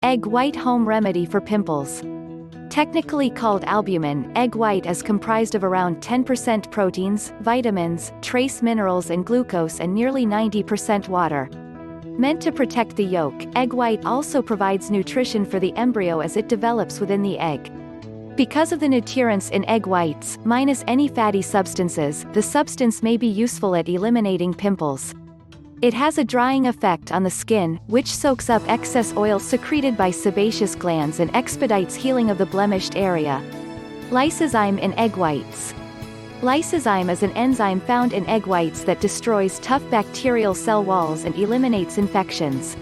Egg white home remedy for pimples. Technically called albumen, egg white is comprised of around 10% proteins, vitamins, trace minerals and glucose and nearly 90% water. Meant to protect the yolk, egg white also provides nutrition for the embryo as it develops within the egg. Because of the nutrients in egg whites, minus any fatty substances, the substance may be useful at eliminating pimples. It has a drying effect on the skin, which soaks up excess oil secreted by sebaceous glands and expedites healing of the blemished area. Lysozyme in egg whites. Lysozyme is an enzyme found in egg whites that destroys tough bacterial cell walls and eliminates infections.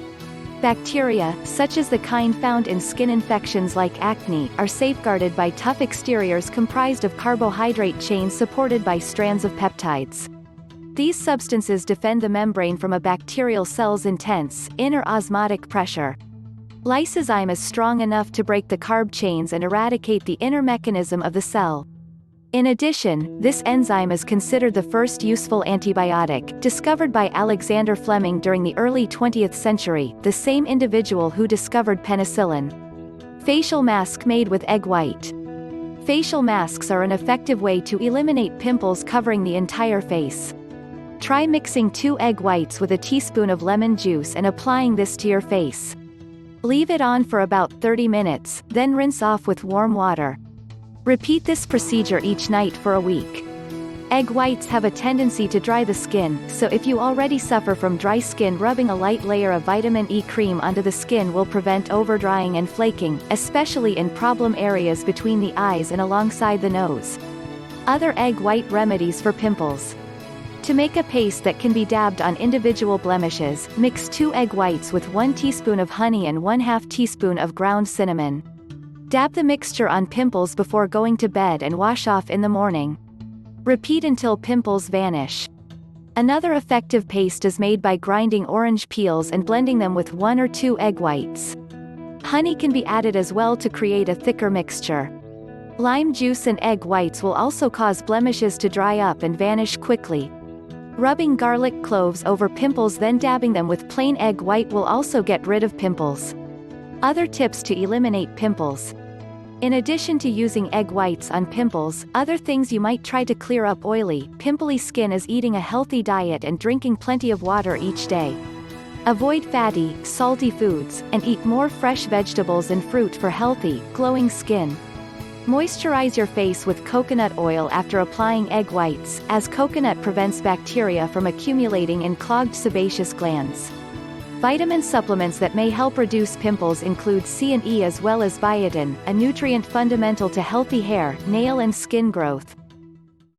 Bacteria, such as the kind found in skin infections like acne, are safeguarded by tough exteriors comprised of carbohydrate chains supported by strands of peptides. These substances defend the membrane from a bacterial cell's intense, inner osmotic pressure. Lysozyme is strong enough to break the carb chains and eradicate the inner mechanism of the cell. In addition, this enzyme is considered the first useful antibiotic, discovered by Alexander Fleming during the early 20th century, the same individual who discovered penicillin. Facial mask made with egg white. Facial masks are an effective way to eliminate pimples covering the entire face. Try mixing 2 egg whites with a teaspoon of lemon juice and applying this to your face. Leave it on for about 30 minutes, then rinse off with warm water. Repeat this procedure each night for a week. Egg whites have a tendency to dry the skin, so if you already suffer from dry skin, rubbing a light layer of vitamin E cream onto the skin will prevent overdrying and flaking, especially in problem areas between the eyes and alongside the nose. Other egg white remedies for pimples. To make a paste that can be dabbed on individual blemishes, mix 2 egg whites with 1 teaspoon of honey and 1/2 teaspoon of ground cinnamon. Dab the mixture on pimples before going to bed and wash off in the morning. Repeat until pimples vanish. Another effective paste is made by grinding orange peels and blending them with 1 or 2 egg whites. Honey can be added as well to create a thicker mixture. Lime juice and egg whites will also cause blemishes to dry up and vanish quickly. Rubbing garlic cloves over pimples then dabbing them with plain egg white will also get rid of pimples. Other tips to eliminate pimples. In addition to using egg whites on pimples, other things you might try to clear up oily, pimply skin is eating a healthy diet and drinking plenty of water each day. Avoid fatty, salty foods, and eat more fresh vegetables and fruit for healthy, glowing skin. Moisturize your face with coconut oil after applying egg whites, as coconut prevents bacteria from accumulating in clogged sebaceous glands. Vitamin supplements that may help reduce pimples include C and E as well as biotin, a nutrient fundamental to healthy hair, nail and skin growth.